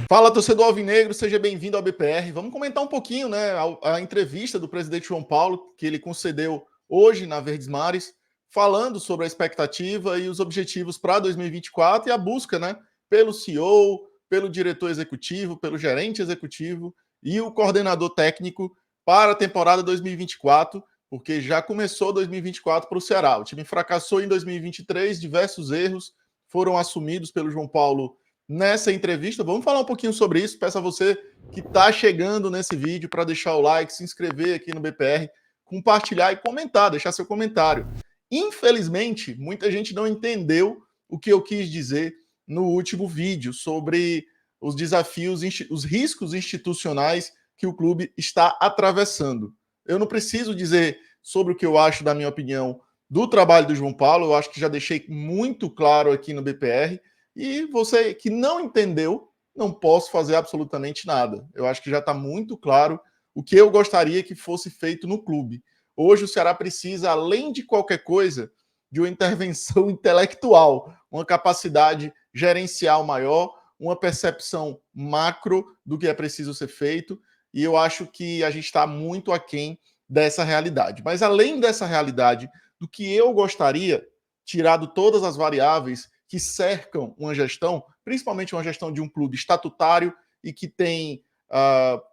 Fala, torcedor alvinegro, seja bem-vindo ao BPR. Vamos comentar um pouquinho, né, a entrevista do presidente João Paulo, que ele concedeu hoje na Verdes Mares, falando sobre a expectativa e os objetivos para 2024 e a busca, né, pelo CEO, pelo diretor executivo, pelo gerente executivo e o coordenador técnico para a temporada 2024, porque já começou 2024 para o Ceará. O time fracassou em 2023, diversos erros foram assumidos pelo João Paulo nessa entrevista. Vamos falar um pouquinho sobre isso. Peço a você que está chegando nesse vídeo para deixar o like, se inscrever aqui no BPR, compartilhar e comentar, deixar seu comentário. Infelizmente, muita gente não entendeu o que eu quis dizer no último vídeo sobre os desafios, os riscos institucionais que o clube está atravessando. Eu não preciso dizer sobre o que eu acho, da minha opinião, do trabalho do João Paulo, eu acho que já deixei muito claro aqui no BPR. E você que não entendeu, não posso fazer absolutamente nada. Eu acho que já está muito claro o que eu gostaria que fosse feito no clube. Hoje o Ceará precisa, além de qualquer coisa, de uma intervenção intelectual, uma capacidade gerencial maior, uma percepção macro do que é preciso ser feito. E eu acho que a gente está muito aquém dessa realidade. Mas além dessa realidade, do que eu gostaria, tirado todas as variáveis que cercam uma gestão, principalmente uma gestão de um clube estatutário e que tem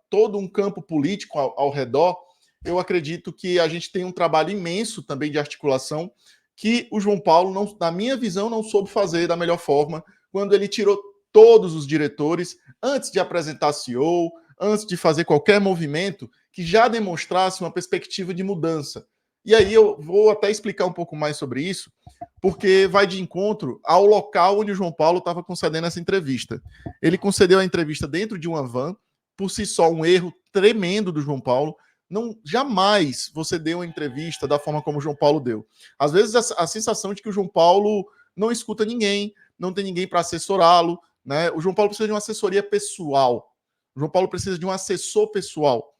todo um campo político ao redor, eu acredito que a gente tem um trabalho imenso também de articulação que o João Paulo, não, na minha visão, não soube fazer da melhor forma quando ele tirou todos os diretores antes de apresentar CEO, antes de fazer qualquer movimento que já demonstrasse uma perspectiva de mudança. E aí eu vou até explicar um pouco mais sobre isso, porque vai de encontro ao local onde o João Paulo estava concedendo essa entrevista. Ele concedeu a entrevista dentro de uma van, por si só um erro tremendo do João Paulo. Não, jamais você deu uma entrevista da forma como o João Paulo deu. Às vezes a sensação de que o João Paulo não escuta ninguém, não tem ninguém para assessorá-lo, né? O João Paulo precisa de uma assessoria pessoal. O João Paulo precisa de um assessor pessoal,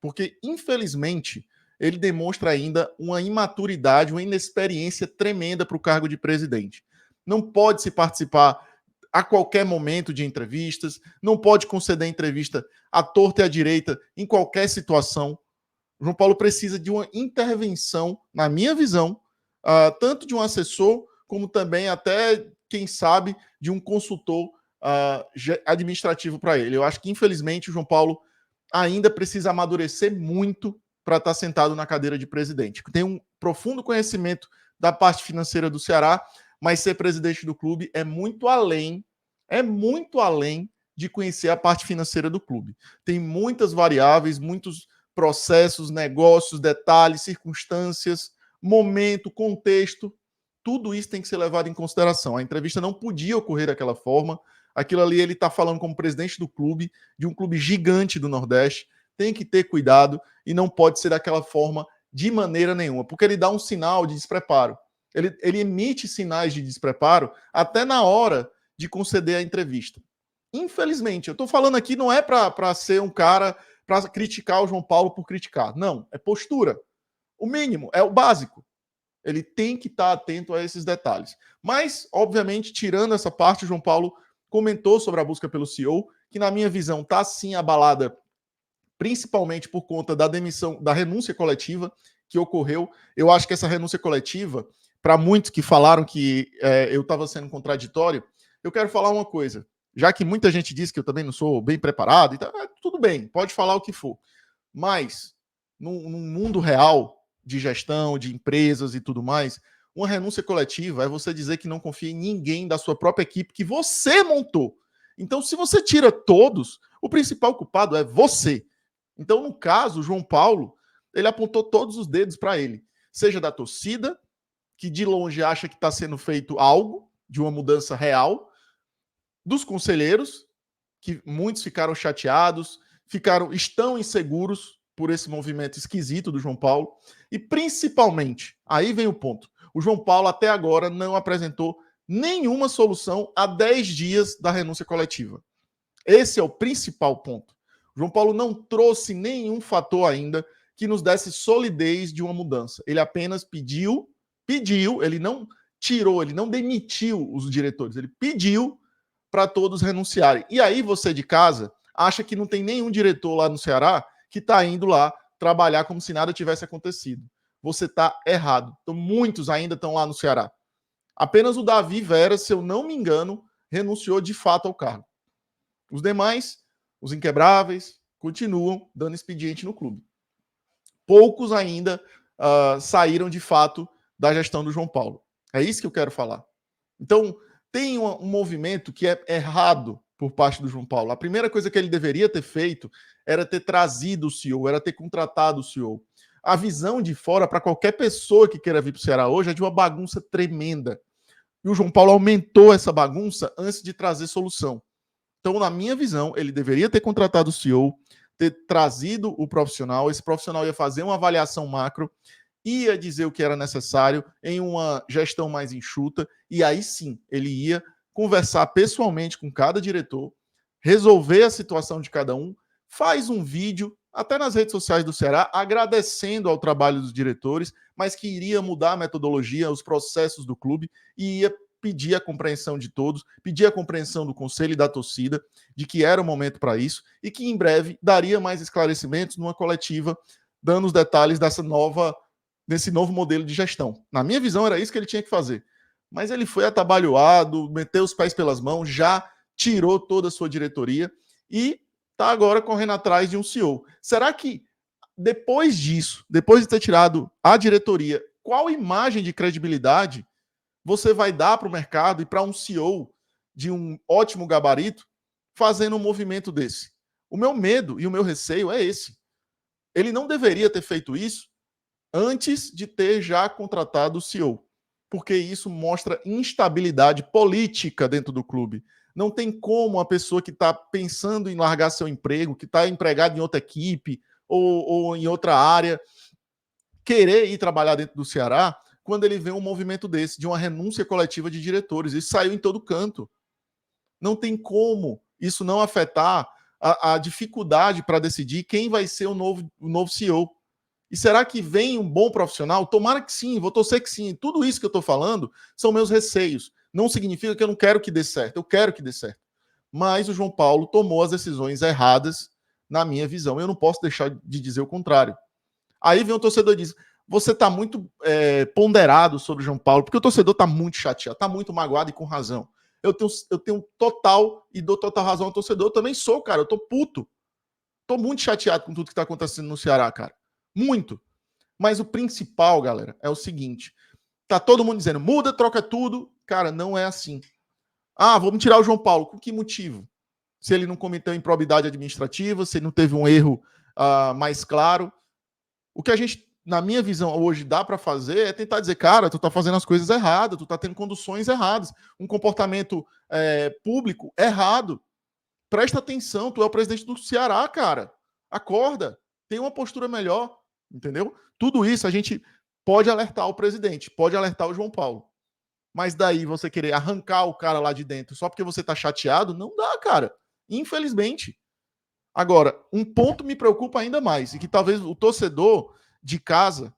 porque infelizmente ele demonstra ainda uma imaturidade, uma inexperiência tremenda para o cargo de presidente. Não pode se participar a qualquer momento de entrevistas, não pode conceder entrevista à torta e à direita em qualquer situação. O João Paulo precisa de uma intervenção, na minha visão, tanto de um assessor, como também até, quem sabe, de um consultor administrativo para ele. Eu acho que, infelizmente, o João Paulo ainda precisa amadurecer muito para estar sentado na cadeira de presidente. Tem um profundo conhecimento da parte financeira do Ceará, mas ser presidente do clube é muito além de conhecer a parte financeira do clube. Tem muitas variáveis, muitos processos, negócios, detalhes, circunstâncias, momento, contexto. Tudo isso tem que ser levado em consideração. A entrevista não podia ocorrer daquela forma. Aquilo ali ele está falando como presidente do clube, de um clube gigante do Nordeste. Tem que ter cuidado e não pode ser daquela forma de maneira nenhuma, porque ele dá um sinal de despreparo. Ele emite sinais de despreparo até na hora de conceder a entrevista. Infelizmente, eu estou falando aqui não é para ser um cara para criticar o João Paulo por criticar. Não, é postura. O mínimo, é o básico. Ele tem que estar atento a esses detalhes. Mas, obviamente, tirando essa parte, o João Paulo comentou sobre a busca pelo CEO, que na minha visão está sim abalada, principalmente por conta da demissão, da renúncia coletiva que ocorreu. Eu acho que essa renúncia coletiva, para muitos que falaram que eu estava sendo contraditório, eu quero falar uma coisa. Já que muita gente diz que eu também não sou bem preparado, então, tudo bem, pode falar o que for. Mas, num mundo real de gestão, de empresas e tudo mais, uma renúncia coletiva é você dizer que não confia em ninguém da sua própria equipe que você montou. Então, se você tira todos, o principal culpado é você. Então, no caso, o João Paulo, ele apontou todos os dedos para ele. Seja da torcida, que de longe acha que está sendo feito algo de uma mudança real, dos conselheiros, que muitos ficaram chateados, estão inseguros por esse movimento esquisito do João Paulo, e principalmente, aí vem o ponto, o João Paulo até agora não apresentou nenhuma solução há 10 dias da renúncia coletiva. Esse é o principal ponto. O João Paulo não trouxe nenhum fator ainda que nos desse solidez de uma mudança. Ele apenas pediu, ele não tirou, ele não demitiu os diretores, ele pediu para todos renunciarem. E aí você de casa acha que não tem nenhum diretor lá no Ceará que está indo lá trabalhar como se nada tivesse acontecido. Você está errado. Então, muitos ainda estão lá no Ceará. Apenas o Davi Vera, se eu não me engano, renunciou de fato ao cargo. Os demais, os inquebráveis, continuam dando expediente no clube. Poucos ainda saíram de fato da gestão do João Paulo. É isso que eu quero falar. Então, tem um movimento que é errado por parte do João Paulo. A primeira coisa que ele deveria ter feito era ter trazido o CEO, era ter contratado o CEO. A visão de fora, para qualquer pessoa que queira vir para o Ceará hoje, é de uma bagunça tremenda. E o João Paulo aumentou essa bagunça antes de trazer solução. Então, na minha visão, ele deveria ter contratado o CEO, ter trazido o profissional. Esse profissional ia fazer uma avaliação macro, ia dizer o que era necessário em uma gestão mais enxuta, e aí sim ele ia conversar pessoalmente com cada diretor, resolver a situação de cada um, faz um vídeo, até nas redes sociais do Ceará, agradecendo ao trabalho dos diretores, mas que iria mudar a metodologia, os processos do clube, e ia pedir a compreensão de todos, pedir a compreensão do conselho e da torcida, de que era o momento para isso, e que em breve daria mais esclarecimentos numa coletiva, dando os detalhes desse novo modelo de gestão. Na minha visão, era isso que ele tinha que fazer. Mas ele foi atabalhoado, meteu os pés pelas mãos, já tirou toda a sua diretoria e está agora correndo atrás de um CEO. Será que depois disso, depois de ter tirado a diretoria, qual imagem de credibilidade você vai dar para o mercado e para um CEO de um ótimo gabarito fazendo um movimento desse? O meu medo e o meu receio é esse. Ele não deveria ter feito isso antes de ter já contratado o CEO, porque isso mostra instabilidade política dentro do clube. Não tem como uma pessoa que está pensando em largar seu emprego, que está empregado em outra equipe ou em outra área, querer ir trabalhar dentro do Ceará quando ele vê um movimento desse, de uma renúncia coletiva de diretores. Isso saiu em todo canto. Não tem como isso não afetar a dificuldade para decidir quem vai ser o novo CEO. E será que vem um bom profissional? Tomara que sim, vou torcer que sim. Tudo isso que eu estou falando são meus receios. Não significa que eu não quero que dê certo, eu quero que dê certo. Mas o João Paulo tomou as decisões erradas, na minha visão. Eu não posso deixar de dizer o contrário. Aí vem o torcedor e diz: você está muito ponderado sobre o João Paulo, porque o torcedor está muito chateado, está muito magoado e com razão. Eu tenho total e dou total razão ao torcedor. Eu também sou, cara. Eu tô puto. Tô muito chateado com tudo que tá acontecendo no Ceará, cara. Muito. Mas o principal, galera, é o seguinte: tá todo mundo dizendo, muda, troca tudo. Cara, não é assim. Ah, vamos tirar o João Paulo. Com que motivo? Se ele não cometeu improbidade administrativa, se ele não teve um erro mais claro. O que a gente, na minha visão, hoje dá para fazer é tentar dizer, cara, tu tá fazendo as coisas erradas, tu tá tendo conduções erradas, um comportamento público errado. Presta atenção, tu é o presidente do Ceará, cara. Acorda, tem uma postura melhor, entendeu? Tudo isso a gente pode alertar o presidente, pode alertar o João Paulo. Mas daí você querer arrancar o cara lá de dentro só porque você tá chateado, não dá, cara. Infelizmente. Agora, um ponto me preocupa ainda mais, e que talvez o torcedor de casa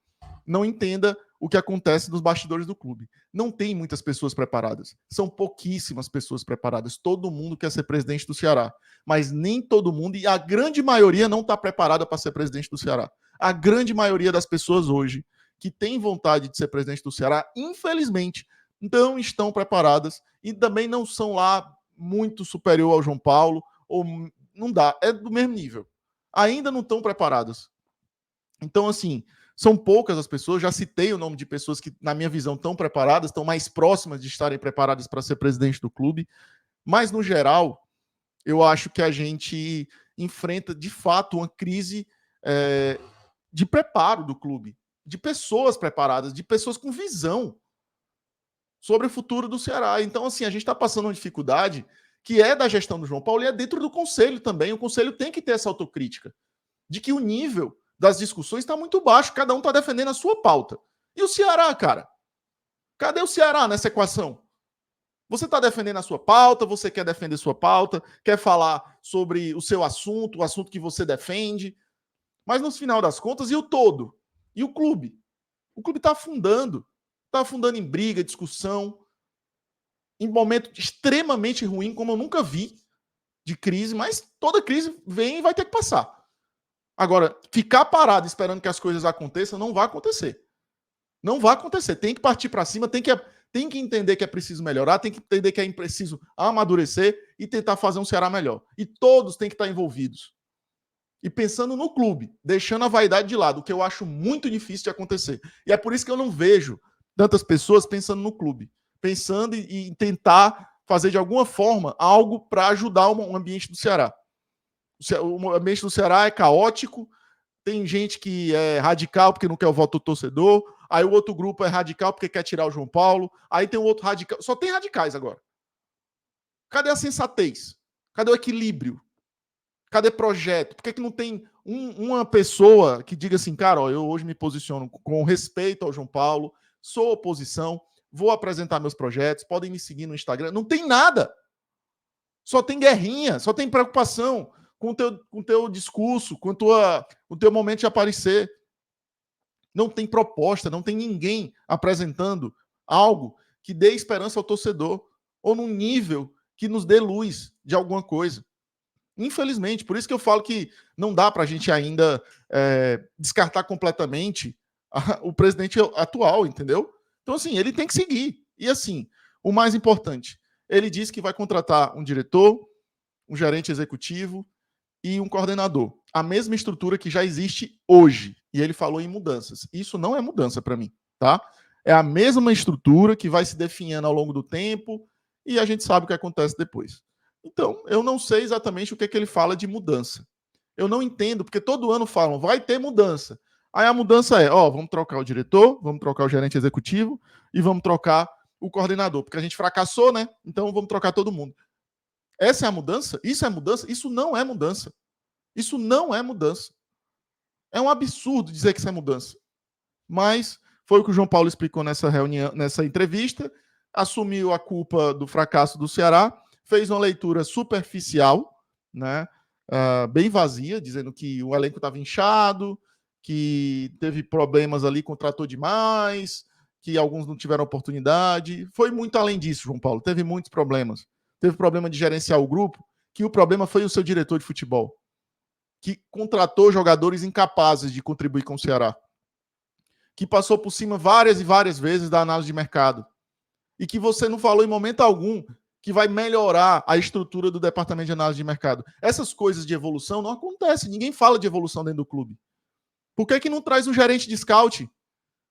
não entenda o que acontece nos bastidores do clube. Não tem muitas pessoas preparadas. São pouquíssimas pessoas preparadas. Todo mundo quer ser presidente do Ceará. Mas nem todo mundo, e a grande maioria não está preparada para ser presidente do Ceará. A grande maioria das pessoas hoje que tem vontade de ser presidente do Ceará, infelizmente, não estão preparadas e também não são lá muito superior ao João Paulo, ou não dá, é do mesmo nível. Ainda não estão preparadas. Então, assim, são poucas as pessoas, já citei o nome de pessoas que, na minha visão, estão preparadas, estão mais próximas de estarem preparadas para ser presidente do clube, mas, no geral, eu acho que a gente enfrenta, de fato, uma crise de preparo do clube, de pessoas preparadas, de pessoas com visão sobre o futuro do Ceará. Então, assim, a gente está passando uma dificuldade que é da gestão do João Paulo e é dentro do Conselho também. O Conselho tem que ter essa autocrítica, de que o nível das discussões está muito baixo, cada um está defendendo a sua pauta. E o Ceará, cara? Cadê o Ceará nessa equação? Você está defendendo a sua pauta, você quer defender sua pauta, quer falar sobre o seu assunto, o assunto que você defende, mas no final das contas, e o todo? E o clube? O clube está afundando em briga, discussão. em momento extremamente ruim, como eu nunca vi, de crise, mas toda crise vem e vai ter que passar. Agora, ficar parado esperando que as coisas aconteçam, não vai acontecer. Não vai acontecer. Tem que partir para cima, tem que entender que é preciso melhorar, tem que entender que é preciso amadurecer e tentar fazer um Ceará melhor. E todos têm que estar envolvidos. E pensando no clube, deixando a vaidade de lado, o que eu acho muito difícil de acontecer. E é por isso que eu não vejo tantas pessoas pensando no clube, pensando em tentar fazer de alguma forma algo para ajudar o ambiente do Ceará. O ambiente do Ceará é caótico, tem gente que é radical porque não quer o voto do torcedor, aí o outro grupo é radical porque quer tirar o João Paulo, aí tem o outro radical. Só tem radicais agora. Cadê a sensatez? Cadê o equilíbrio? Cadê projeto? Por que não tem uma pessoa que diga assim, cara, ó, eu hoje me posiciono com respeito ao João Paulo, sou oposição, vou apresentar meus projetos, podem me seguir no Instagram. Não tem nada. Só tem guerrinha, só tem preocupação com o teu discurso, com o teu momento de aparecer. Não tem proposta, não tem ninguém apresentando algo que dê esperança ao torcedor ou num nível que nos dê luz de alguma coisa. Infelizmente, por isso que eu falo que não dá para a gente ainda descartar completamente o presidente atual, entendeu? Então, assim, ele tem que seguir. E, assim, o mais importante, ele disse que vai contratar um diretor, um gerente executivo e um coordenador. A mesma estrutura que já existe hoje. E ele falou em mudanças. Isso não é mudança para mim, tá? É a mesma estrutura que vai se definhando ao longo do tempo e a gente sabe o que acontece depois. Então, eu não sei exatamente o que ele fala de mudança. Eu não entendo, porque todo ano falam, vai ter mudança. Aí a mudança é, vamos trocar o diretor, vamos trocar o gerente executivo e vamos trocar o coordenador, porque a gente fracassou, né? Então vamos trocar todo mundo. Essa é a mudança? Isso é mudança? Isso não é mudança. Isso não é mudança. É um absurdo dizer que isso é mudança. Mas foi o que o João Paulo explicou nessa reunião, nessa entrevista, assumiu a culpa do fracasso do Ceará, fez uma leitura superficial, né, bem vazia, dizendo que o elenco estava inchado, que teve problemas ali, contratou demais, que alguns não tiveram oportunidade. Foi muito além disso, João Paulo. Teve muitos problemas. Teve problema de gerenciar o grupo, que o problema foi o seu diretor de futebol, que contratou jogadores incapazes de contribuir com o Ceará, que passou por cima várias e várias vezes da análise de mercado, e que você não falou em momento algum que vai melhorar a estrutura do departamento de análise de mercado. Essas coisas de evolução não acontecem, ninguém fala de evolução dentro do clube. Por que não traz um gerente de scouting,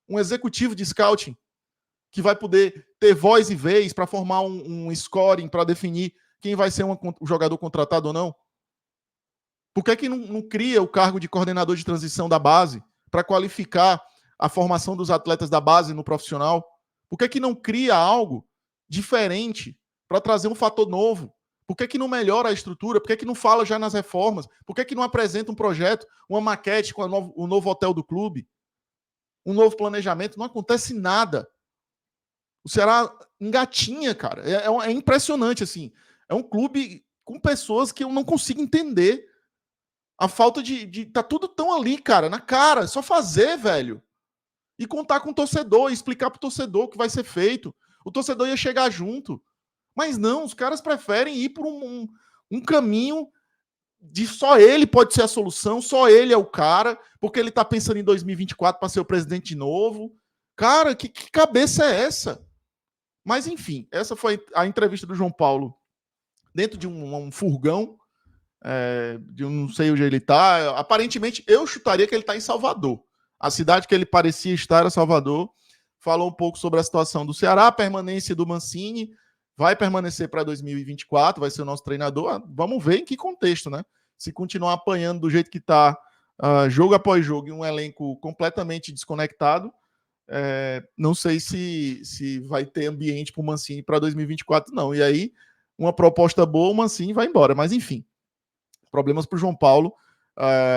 um executivo de scouting, que vai poder ter voz e vez para formar um scoring, para definir quem vai ser um jogador contratado ou não? Por que não cria o cargo de coordenador de transição da base para qualificar a formação dos atletas da base no profissional? Por que não cria algo diferente para trazer um fator novo? Por que não melhora a estrutura? Por que não fala já nas reformas? Por que não apresenta um projeto, uma maquete com o novo hotel do clube? Um novo planejamento? Não acontece nada. O Ceará engatinha, cara. É impressionante, assim. É um clube com pessoas que eu não consigo entender. A falta de tá tudo tão ali, cara, na cara. É só fazer, velho. E contar com o torcedor, e explicar pro torcedor o que vai ser feito. O torcedor ia chegar junto. Mas não, os caras preferem ir por um caminho de só ele pode ser a solução, só ele é o cara, porque ele tá pensando em 2024 para ser o presidente de novo. Cara, que cabeça é essa? Mas enfim, essa foi a entrevista do João Paulo dentro de um furgão, eu não sei onde ele está. Aparentemente, eu chutaria que ele está em Salvador. A cidade que ele parecia estar era Salvador. Falou um pouco sobre a situação do Ceará, a permanência do Mancini. Vai permanecer para 2024, vai ser o nosso treinador. Vamos ver em que contexto, né? Se continuar apanhando do jeito que está, jogo após jogo, e um elenco completamente desconectado, não sei se vai ter ambiente para o Mancini para 2024, não. E aí, uma proposta boa, o Mancini vai embora. Mas, enfim, problemas para o João Paulo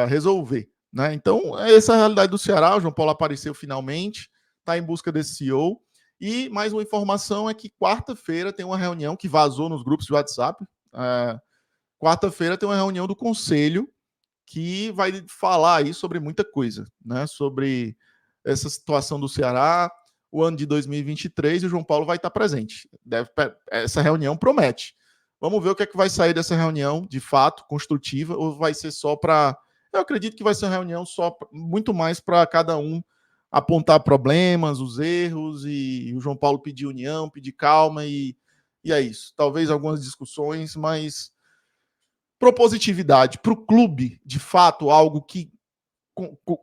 resolver. Né? Então, essa é a realidade do Ceará. O João Paulo apareceu finalmente, está em busca desse CEO. E mais uma informação é que quarta-feira tem uma reunião que vazou nos grupos de WhatsApp. Quarta-feira tem uma reunião do Conselho que vai falar aí sobre muita coisa, né? Sobre essa situação do Ceará. o ano de 2023 e o João Paulo vai estar presente. Essa reunião promete. Vamos ver o que é que vai sair dessa reunião, de fato, construtiva, ou vai ser só para... Eu acredito que vai ser uma reunião só, muito mais para cada um apontar problemas, os erros, e o João Paulo pedir união, pedir calma, e é isso. Talvez algumas discussões, mas propositividade para o clube, de fato, algo que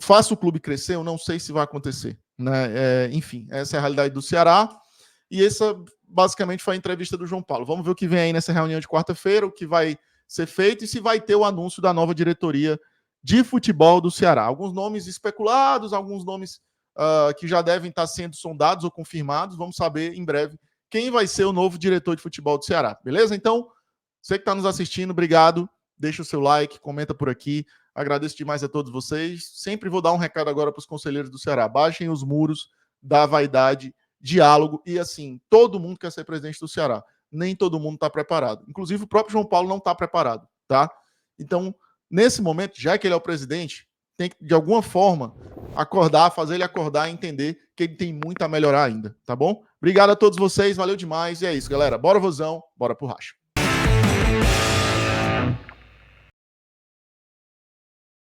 faça o clube crescer, eu não sei se vai acontecer. Né? Enfim, essa é a realidade do Ceará, e essa basicamente foi a entrevista do João Paulo. Vamos ver o que vem aí nessa reunião de quarta-feira, o que vai ser feito e se vai ter o anúncio da nova diretoria de futebol do Ceará. Alguns nomes especulados, alguns nomes que já devem estar sendo sondados ou confirmados. Vamos saber em breve quem vai ser o novo diretor de futebol do Ceará. Beleza? Então, você que está nos assistindo, obrigado. Deixa o seu like, comenta por aqui. Agradeço demais a todos vocês. Sempre vou dar um recado agora para os conselheiros do Ceará. Baixem os muros da vaidade, diálogo e, assim, todo mundo quer ser presidente do Ceará. Nem todo mundo está preparado. Inclusive, o próprio João Paulo não está preparado, tá? Então, nesse momento, já que ele é o presidente, tem que, de alguma forma, acordar, fazer ele acordar e entender que ele tem muito a melhorar ainda, tá bom? Obrigado a todos vocês, valeu demais. E é isso, galera. Bora, Vozão, bora pro racha.